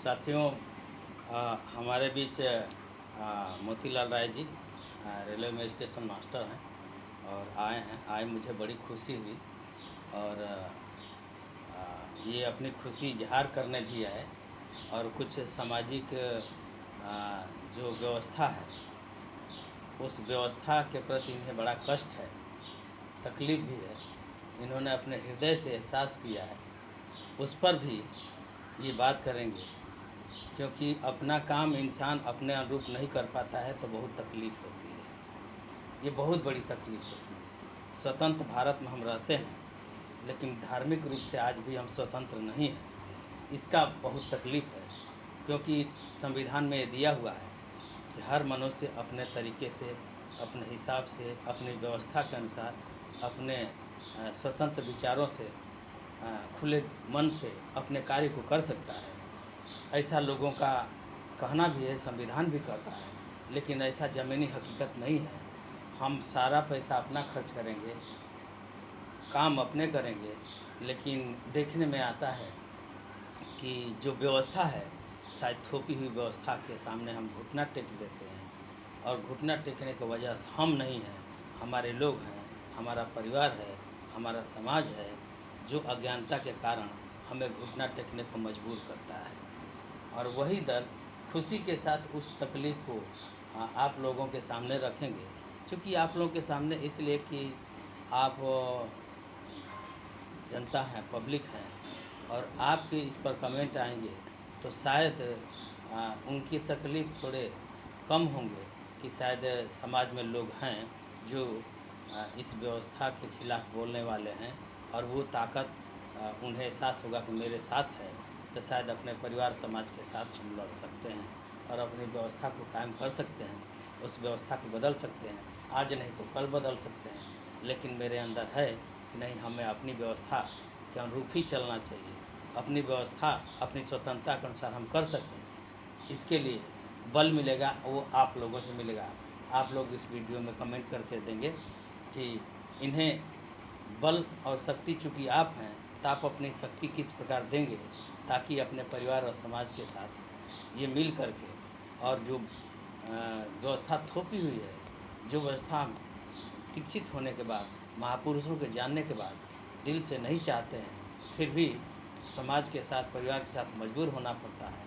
साथियों, हमारे बीच मोतीलाल राय जी रेलवे में स्टेशन मास्टर हैं और आए मुझे बड़ी खुशी हुई। और ये अपनी खुशी इजहार करने भी आए और कुछ सामाजिक जो व्यवस्था है उस व्यवस्था के प्रति इन्हें बड़ा कष्ट है, तकलीफ़ भी है। इन्होंने अपने हृदय से एहसास किया है, उस पर भी ये बात करेंगे, क्योंकि अपना काम इंसान अपने अनुरूप नहीं कर पाता है तो बहुत तकलीफ़ होती है। ये बहुत बड़ी तकलीफ़ होती है। स्वतंत्र भारत में हम रहते हैं, लेकिन धार्मिक रूप से आज भी हम स्वतंत्र नहीं हैं। इसका बहुत तकलीफ़ है, क्योंकि संविधान में ये दिया हुआ है कि हर मनुष्य अपने तरीके से, अपने हिसाब से, अपनी व्यवस्था के अनुसार, अपने स्वतंत्र विचारों से, खुले मन से अपने कार्य को कर सकता है। ऐसा लोगों का कहना भी है, संविधान भी कहता है, लेकिन ऐसा ज़मीनी हकीकत नहीं है। हम सारा पैसा अपना खर्च करेंगे, काम अपने करेंगे, लेकिन देखने में आता है कि जो व्यवस्था है, शायद थोपी हुई व्यवस्था के सामने हम घुटना टेक देते हैं। और घुटना टेकने की वजह से हम नहीं हैं, हमारे लोग हैं, हमारा परिवार है, हमारा समाज है, जो अज्ञानता के कारण हमें घुटना टेकने को मजबूर करता है। और वही दर्द खुशी के साथ उस तकलीफ़ को आप लोगों के सामने रखेंगे। चूँकि आप लोगों के सामने इसलिए कि आप जनता हैं, पब्लिक हैं, और आपके इस पर कमेंट आएंगे तो शायद उनकी तकलीफ़ थोड़े कम होंगे कि शायद समाज में लोग हैं जो इस व्यवस्था के खिलाफ़ बोलने वाले हैं, और वो ताकत उन्हें एहसास होगा कि मेरे साथ है, तो शायद अपने परिवार समाज के साथ हम लड़ सकते हैं और अपनी व्यवस्था को कायम कर सकते हैं, उस व्यवस्था को बदल सकते हैं। आज नहीं तो कल बदल सकते हैं, लेकिन मेरे अंदर है कि नहीं, हमें अपनी व्यवस्था के अनुरूप ही चलना चाहिए। अपनी व्यवस्था अपनी स्वतंत्रता के अनुसार हम कर सकें, इसके लिए बल मिलेगा वो आप लोगों से मिलेगा। आप लोग इस वीडियो में कमेंट करके देंगे कि इन्हें बल और शक्ति, चूँकि आप हैं तो आप अपनी शक्ति किस प्रकार देंगे, ताकि अपने परिवार और समाज के साथ ये मिल कर के, और जो व्यवस्था थोपी हुई है, जो व्यवस्था शिक्षित होने के बाद, महापुरुषों के जानने के बाद दिल से नहीं चाहते हैं, फिर भी समाज के साथ, परिवार के साथ मजबूर होना पड़ता है,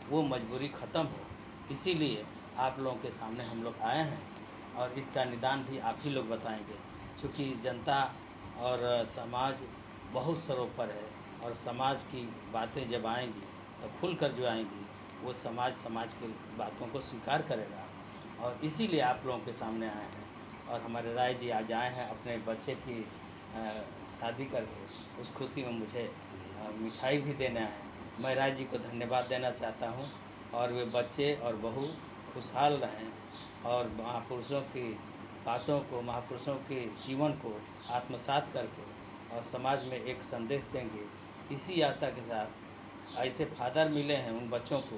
वो मजबूरी ख़त्म हो। इसीलिए आप लोगों के सामने हम लोग आए हैं, और इसका निदान भी आप ही लोग बताएंगे। क्योंकि जनता और समाज बहुत सरोपर है, और समाज की बातें जब आएंगी तो खुलकर जो आएंगी, वो समाज की बातों को स्वीकार करेगा। और इसीलिए आप लोगों के सामने आए हैं। और हमारे राय जी आज आए हैं अपने बच्चे की शादी करके, उस खुशी में मुझे मिठाई भी देना है। मैं राय जी को धन्यवाद देना चाहता हूँ, और वे बच्चे और बहू खुशहाल रहें, और महापुरुषों की बातों को, महापुरुषों के जीवन को आत्मसात करके और समाज में एक संदेश देंगे। इसी आशा के साथ ऐसे फादर मिले हैं उन बच्चों को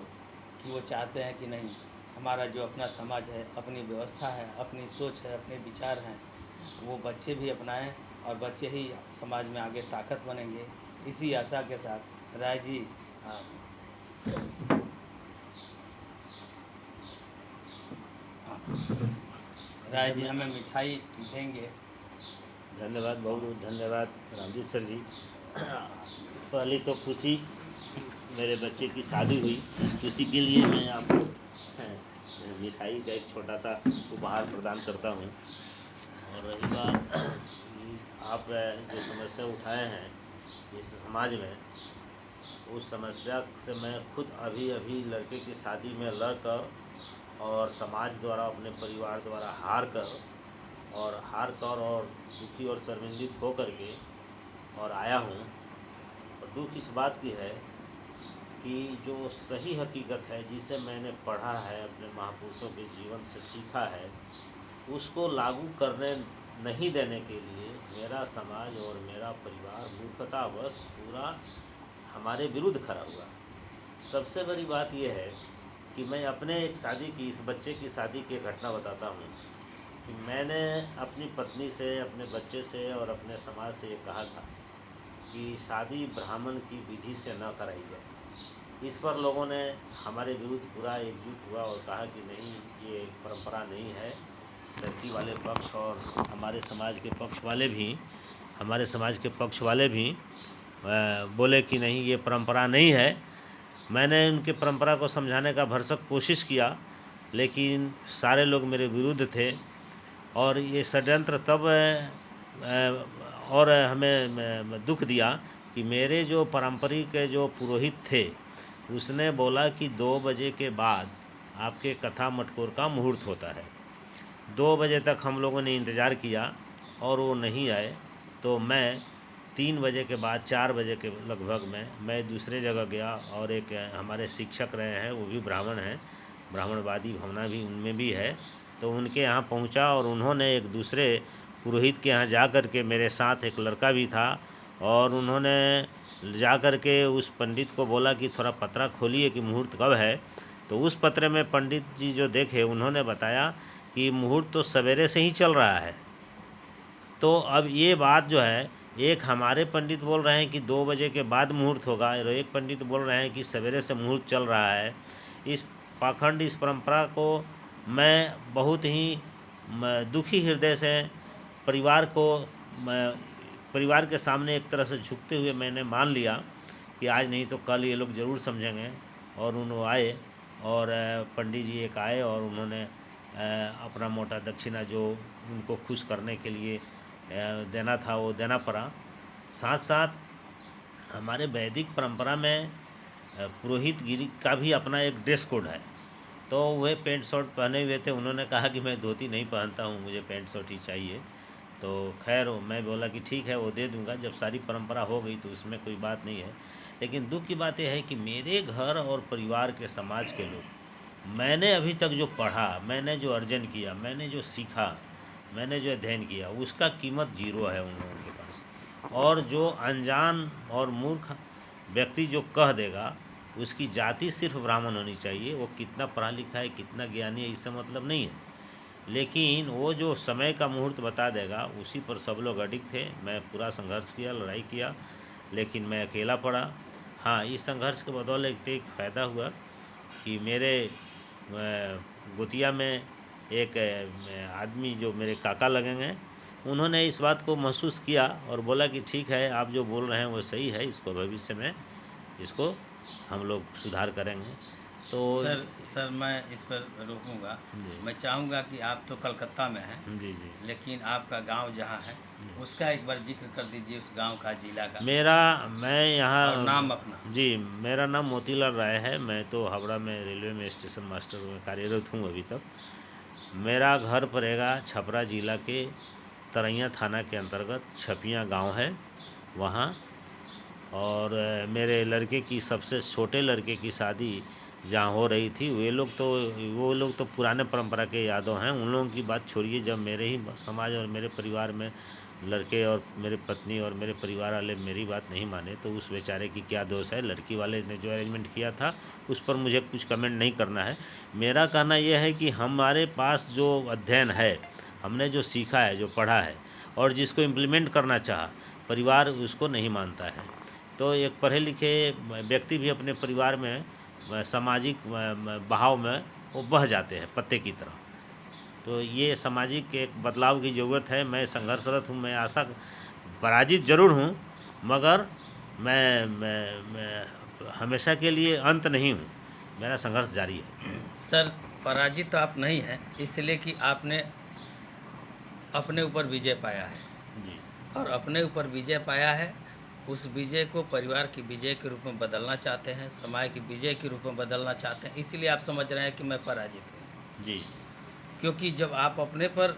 कि वो चाहते हैं कि नहीं, हमारा जो अपना समाज है, अपनी व्यवस्था है, अपनी सोच है, अपने विचार हैं, वो बच्चे भी अपनाएं, और बच्चे ही समाज में आगे ताकत बनेंगे। इसी आशा के साथ राय जी राय जी हमें मिठाई देंगे। धन्यवाद, बहुत बहुत धन्यवाद रामजीत सर जी। पहली तो खुशी, मेरे बच्चे की शादी हुई, इस खुशी के लिए मैं आपको मिठाई का एक छोटा सा उपहार प्रदान करता हूँ। और रही बात आप जो समस्या उठाए हैं इस समाज में, उस समस्या से मैं खुद अभी लड़के की शादी में लड़कर और समाज द्वारा, अपने परिवार द्वारा हार कर और दुखी और शर्मिंदित हो करके और आया हूँ। और दुख इस बात की है कि जो सही हकीकत है, जिसे मैंने पढ़ा है, अपने महापुरुषों के जीवन से सीखा है, उसको लागू करने नहीं देने के लिए मेरा समाज और मेरा परिवार मूर्खतावश पूरा हमारे विरुद्ध खड़ा हुआ। सबसे बड़ी बात यह है कि मैं अपने एक शादी की, इस बच्चे की शादी की घटना बताता हूँ कि मैंने अपनी पत्नी से, अपने बच्चे से और अपने समाज से ये कहा था कि शादी ब्राह्मण की विधि से न कराई जाए। इस पर लोगों ने हमारे विरुद्ध पूरा एकजुट हुआ और कहा कि नहीं, ये परंपरा नहीं है। लड़की वाले पक्ष और हमारे समाज के पक्ष वाले भी बोले कि नहीं, ये परंपरा नहीं है। मैंने उनके परंपरा को समझाने का भरसक कोशिश किया, लेकिन सारे लोग मेरे विरुद्ध थे। और ये षड्यंत्र तब और हमें दुख दिया कि मेरे जो पारंपरिक जो पुरोहित थे, उसने बोला कि 2 बजे के बाद आपके कथा मटकोर का मुहूर्त होता है। 2 बजे तक हम लोगों ने इंतज़ार किया और वो नहीं आए। तो मैं 3 बजे के बाद 4 बजे के लगभग में मैं दूसरे जगह गया और एक हमारे शिक्षक रहे हैं, वो भी ब्राह्मण हैं, ब्राह्मणवादी भावना भी उनमें भी है। तो उनके यहाँ पहुँचा और उन्होंने एक दूसरे पुरोहित के यहाँ जा कर के, मेरे साथ एक लड़का भी था, और उन्होंने जा कर के उस पंडित को बोला कि थोड़ा पत्रा खोलिए कि मुहूर्त कब है। तो उस पत्रे में पंडित जी जो देखे, उन्होंने बताया कि मुहूर्त तो सवेरे से ही चल रहा है। तो अब ये बात जो है, एक हमारे पंडित बोल रहे हैं कि 2 बजे के बाद मुहूर्त होगा, और एक पंडित बोल रहे हैं कि सवेरे से मुहूर्त चल रहा है। इस पाखंड, इस परंपरा को मैं बहुत ही दुखी हृदय से परिवार के सामने एक तरह से झुकते हुए मैंने मान लिया कि आज नहीं तो कल ये लोग ज़रूर समझेंगे। और उन्होंने आए और पंडित जी एक आए और उन्होंने अपना मोटा दक्षिणा जो उनको खुश करने के लिए देना था वो देना पड़ा। साथ साथ हमारे वैदिक परंपरा में पुरोहित गिरी का भी अपना एक ड्रेस कोड है। तो वह पेंट शर्ट पहने हुए थे, उन्होंने कहा कि मैं धोती नहीं पहनता हूँ, मुझे पेंट शर्ट ही चाहिए। तो खैर मैं बोला कि ठीक है, वो दे दूंगा, जब सारी परंपरा हो गई तो उसमें कोई बात नहीं है। लेकिन दुख की बात यह है कि मेरे घर और परिवार के, समाज के लोग, मैंने अभी तक जो पढ़ा, मैंने जो अर्जन किया, मैंने जो सीखा, मैंने जो अध्ययन किया, उसका कीमत 0 है उन लोगों के पास। और जो अनजान और मूर्ख व्यक्ति जो कह देगा, उसकी जाति सिर्फ ब्राह्मण होनी चाहिए, वो कितना पढ़ा लिखा है, कितना ज्ञानी है, इससे मतलब नहीं है। लेकिन वो जो समय का मुहूर्त बता देगा, उसी पर सब लोग अडिग थे। मैं पूरा संघर्ष किया, लड़ाई किया, लेकिन मैं अकेला पड़ा। हाँ, इस संघर्ष के बदौलत एक फ़ायदा हुआ कि मेरे गोतिया में एक आदमी जो मेरे काका लगेंगे, उन्होंने इस बात को महसूस किया और बोला कि ठीक है, आप जो बोल रहे हैं वो सही है, इसको भविष्य में इसको हम लोग सुधार करेंगे। तो सर मैं इस पर रोकूंगा। मैं चाहूँगा कि आप तो कलकत्ता में हैं जी जी, लेकिन आपका गांव जहां है उसका एक बार जिक्र कर दीजिए, उस गांव का, जिला का, मैं यहाँ और नाम अपना। जी, मेरा नाम मोतीलाल राय है। मैं तो हावड़ा में रेलवे में स्टेशन मास्टर में कार्यरत हूँ अभी तक। मेरा घर पड़ेगा छपरा जिला के तरैया थाना के अंतर्गत छपिया गांव है वहाँ। और मेरे लड़के की, सबसे छोटे लड़के की शादी जहाँ हो रही थी, वो लोग तो पुराने परंपरा के यादों हैं। उन लोगों की बात छोड़िए, जब मेरे ही समाज और मेरे परिवार में लड़के और मेरे पत्नी और मेरे परिवार वाले मेरी बात नहीं माने, तो उस बेचारे की क्या दोष है। लड़की वाले ने जो अरेंजमेंट किया था उस पर मुझे कुछ कमेंट नहीं करना है। मेरा कहना यह है कि हमारे पास जो अध्ययन है, हमने जो सीखा है, जो पढ़ा है, और जिसको इम्प्लीमेंट करना चाहा, परिवार उसको नहीं मानता है। तो एक पढ़े लिखे व्यक्ति भी अपने परिवार में सामाजिक बहाव में वो बह जाते हैं पत्ते की तरह। तो ये सामाजिक एक बदलाव की ज़रूरत है। मैं संघर्षरत हूँ, मैं आशा पराजित ज़रूर हूँ, मगर मैं हमेशा के लिए अंत नहीं हूँ, मेरा संघर्ष जारी है। सर, पराजित तो आप नहीं हैं, इसलिए कि आपने अपने ऊपर विजय पाया है, जी और अपने ऊपर विजय पाया है, उस विजय को परिवार की विजय के रूप में बदलना चाहते हैं, समाज की विजय के रूप में बदलना चाहते हैं। इसलिए आप समझ रहे हैं कि मैं पराजित हूँ। जी, क्योंकि जब आप अपने पर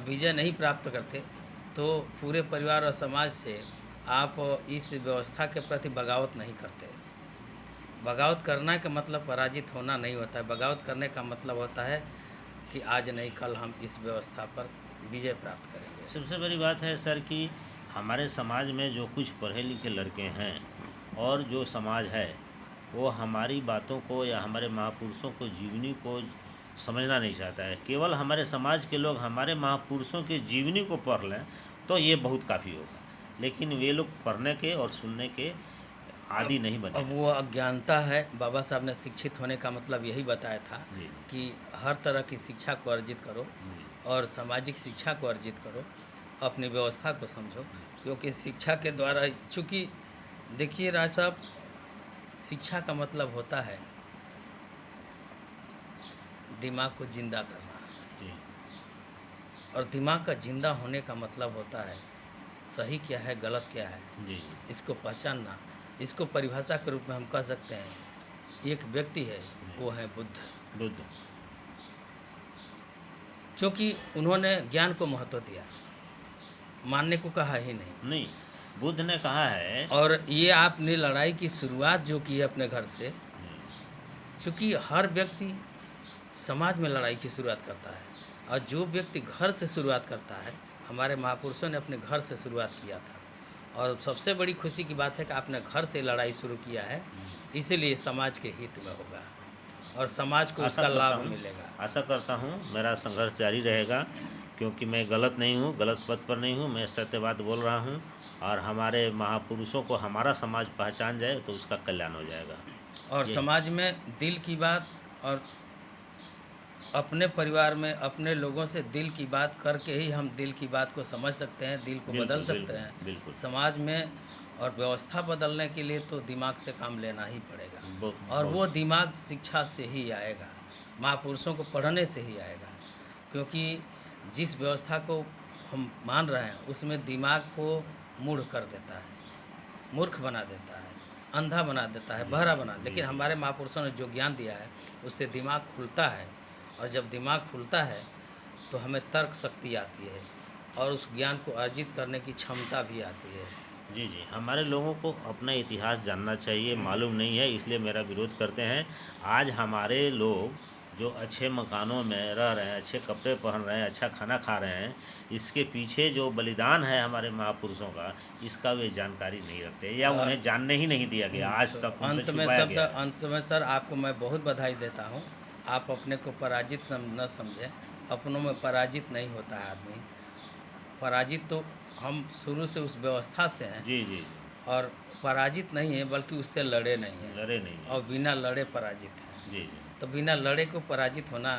विजय नहीं प्राप्त करते तो पूरे परिवार और समाज से आप इस व्यवस्था के प्रति बगावत नहीं करते। बगावत करना का मतलब पराजित होना नहीं होता है। बगावत करने का मतलब होता है कि आज नहीं कल हम इस व्यवस्था पर विजय प्राप्त करेंगे। सबसे बड़ी बात है सर कि हमारे समाज में जो कुछ पढ़े लिखे लड़के हैं और जो समाज है, वो हमारी बातों को या हमारे महापुरुषों को, जीवनी को समझना नहीं चाहता है। केवल हमारे समाज के लोग हमारे महापुरुषों के जीवनी को पढ़ लें तो ये बहुत काफ़ी होगा। लेकिन वे लोग पढ़ने के और सुनने के आदी नहीं बने। अब वो अज्ञानता है। बाबा साहब ने शिक्षित होने का मतलब यही बताया था जी कि हर तरह की शिक्षा को अर्जित करो जी और सामाजिक शिक्षा को अर्जित करो, अपनी व्यवस्था को समझो, क्योंकि शिक्षा के द्वारा चूँकि देखिए राज साहब, शिक्षा का मतलब होता है दिमाग को जिंदा करना, जी और दिमाग का जिंदा होने का मतलब होता है सही क्या है, गलत क्या है, जी इसको पहचानना। इसको परिभाषा के रूप में हम कह सकते हैं एक व्यक्ति है, वो है बुद्ध, बुद्ध। क्योंकि उन्होंने ज्ञान को महत्व दिया, मानने को कहा ही नहीं। नहीं, बुद्ध ने कहा है। और ये आपने लड़ाई की शुरुआत जो की है अपने घर से, क्योंकि हर व्यक्ति समाज में लड़ाई की शुरुआत करता है, और जो व्यक्ति घर से शुरुआत करता है, हमारे महापुरुषों ने अपने घर से शुरुआत किया था। और सबसे बड़ी खुशी की बात है कि आपने घर से लड़ाई शुरू किया है, इसीलिए समाज के हित में होगा और समाज को उसका लाभ मिलेगा। आशा करता हूँ मेरा संघर्ष जारी रहेगा, क्योंकि मैं गलत नहीं हूँ, गलत पथ पर नहीं हूँ, मैं सत्यवाद बोल रहा हूँ। और हमारे महापुरुषों को हमारा समाज पहचान जाए तो उसका कल्याण हो जाएगा। और समाज में दिल की बात, और अपने परिवार में अपने लोगों से दिल की बात करके ही हम दिल की बात को समझ सकते हैं, दिल को बदल सकते हैं। बिल्कुल। समाज में और व्यवस्था बदलने के लिए तो दिमाग से काम लेना ही पड़ेगा, और वो दिमाग शिक्षा से ही आएगा, महापुरुषों को पढ़ने से ही आएगा। क्योंकि जिस व्यवस्था को हम मान रहे हैं उसमें दिमाग को मूढ़ कर देता है, मूर्ख बना देता है, अंधा बना देता है, बहरा बना। लेकिन हमारे महापुरुषों ने जो ज्ञान दिया है उससे दिमाग खुलता है, और जब दिमाग खुलता है तो हमें तर्क शक्ति आती है और उस ज्ञान को अर्जित करने की क्षमता भी आती है। जी जी, हमारे लोगों को अपना इतिहास जानना चाहिए, मालूम नहीं है, इसलिए मेरा विरोध करते हैं। आज हमारे लोग जो अच्छे मकानों में रह रहे हैं, अच्छे कपड़े पहन रहे हैं, अच्छा खाना खा रहे हैं, इसके पीछे जो बलिदान है हमारे महापुरुषों का, इसका वे जानकारी नहीं रखते, या उन्हें जानने ही नहीं दिया गया आज तक, उनसे छुपाया गया। अंत में सर आपको मैं बहुत बधाई देता हूँ। आप अपने को पराजित न समझें, अपनों में पराजित नहीं होता है आदमी। पराजित तो हम शुरू से उस व्यवस्था से हैं। जी जी। और पराजित नहीं है, बल्कि उससे लड़े नहीं हैं। लड़े नहीं हैं। और बिना लड़े पराजित हैं। जी जी। तो बिना लड़े को पराजित होना,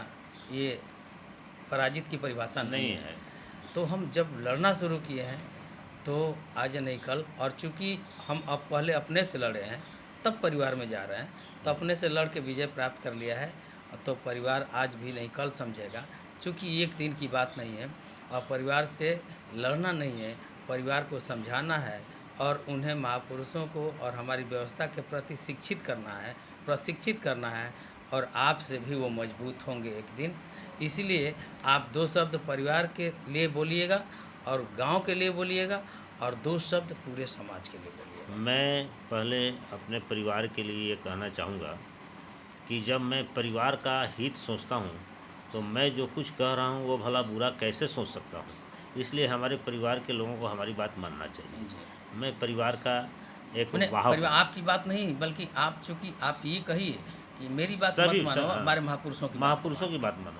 ये पराजित की परिभाषा नहीं है। तो हम जब लड़ना शुरू किए हैं तो आज नहीं कल, और चूँकि हम अब पहले अपने से लड़े हैं तब परिवार में जा रहे हैं, तो अपने से लड़ के विजय प्राप्त कर लिया है, तो परिवार आज भी नहीं कल समझेगा। चूँकि एक दिन की बात नहीं है, और परिवार से लड़ना नहीं है, परिवार को समझाना है और उन्हें महापुरुषों को और हमारी व्यवस्था के प्रति शिक्षित करना है, प्रशिक्षित करना है, और आपसे भी वो मजबूत होंगे एक दिन। इसलिए आप 2 शब्द परिवार के लिए बोलिएगा और गांव के लिए बोलिएगा, और 2 शब्द पूरे समाज के लिए बोलिएगा। मैं पहले अपने परिवार के लिए ये कहना चाहूँगा कि जब मैं परिवार का हित सोचता हूँ तो मैं जो कुछ कह रहा हूँ वो भला बुरा कैसे सोच सकता हूँ, इसलिए हमारे परिवार के लोगों को हमारी बात मानना चाहिए। मैं परिवार का एक परिवार आपकी बात नहीं, बल्कि आप चूँकि आप ये कहिए कि मेरी बात मत मानो, हमारे महापुरुषों की बात मानो।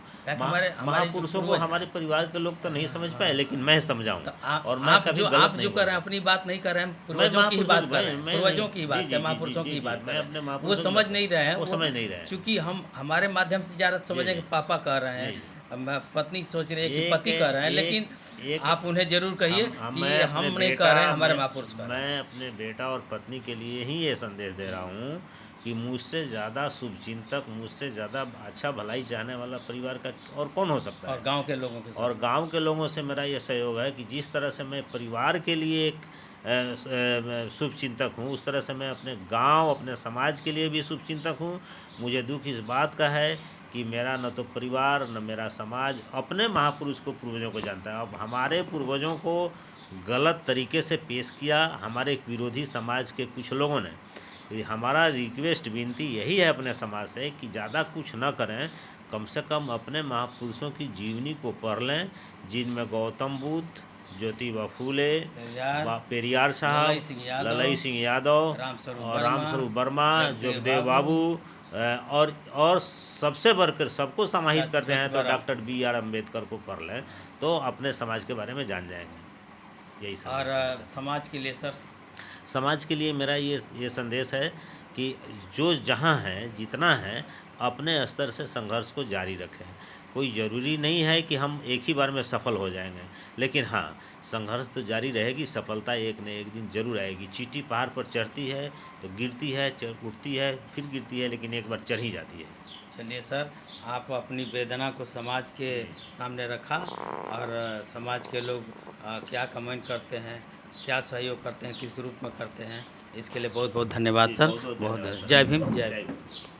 महापुरुषों को हमारे परिवार के लोग तो नहीं समझ पाए, लेकिन मैं समझाऊँ। और मैं कभी आप जो कर रहे हैं अपनी बात नहीं कर रहे हैं, पूर्वजों की बात कर रहे हैं, पूर्वजों की बात है, महापुरुषों की बात कर रहे हैं। वो समझ नहीं रहे हैं, वो समझ नहीं रहे हैं। चूँकि हम हमारे माध्यम से ज़्यादा समझेंगे, पापा कह रहे हैं, पत्नी सोच रही है कि पति कह रहे हैं, लेकिन आप उन्हें जरूर कहिए कि हम नहीं कह रहे हैं, हमारे महापुरुष कह रहे हैं। मैं अपने बेटा और पत्नी के लिए ही ये संदेश दे रहा हूँ कि मुझसे ज़्यादा शुभचिंतक, मुझसे ज़्यादा अच्छा भलाई चाहने वाला परिवार का और कौन हो सकता है। और गांव के लोगों के साथ, और गांव के लोगों से मेरा ये सहयोग है कि जिस तरह से मैं परिवार के लिए एक शुभचिंतक हूँ, उस तरह से मैं अपने गांव, अपने समाज के लिए भी शुभचिंतक हूँ। मुझे दुख इस बात का है कि मेरा न तो परिवार न मेरा समाज अपने महापुरुष को, पूर्वजों को जानता है। अब हमारे पूर्वजों को गलत तरीके से पेश किया हमारे एक विरोधी समाज के कुछ लोगों ने। हमारा रिक्वेस्ट, विनती यही है अपने समाज से कि ज़्यादा कुछ न करें, कम से कम अपने महापुरुषों की जीवनी को पढ़ लें, जिनमें गौतम बुद्ध, ज्योतिबा फूले, पेरियार साहब, ललई सिंह यादव और रामस्वरूप वर्मा, जोगदेव बाबू, और सबसे बढ़कर सबको समाहित करते हैं तो डॉक्टर B.R. अम्बेडकर को पढ़ लें, तो अपने समाज के बारे में जान जाएंगे। यही सब। और समाज के लिए सर, समाज के लिए मेरा ये संदेश है कि जो जहाँ है, जितना है, अपने स्तर से संघर्ष को जारी रखें। कोई ज़रूरी नहीं है कि हम एक ही बार में सफल हो जाएंगे, लेकिन हाँ, संघर्ष तो जारी रहेगी, सफलता एक न एक दिन ज़रूर आएगी। चींटी पहाड़ पर चढ़ती है तो गिरती है, उठती है, फिर गिरती है, लेकिन एक बार चढ़ ही जाती है। चलिए सर, आप अपनी वेदना को समाज के सामने रखा और समाज के लोग क्या कमेंट करते हैं, क्या सहयोग करते हैं, किस रूप में करते हैं, इसके लिए बहुत बहुत धन्यवाद जी, सर। बहुत बहुत धन्यवाद बहुत सर। जय भीम, जय जय भीम। भीम।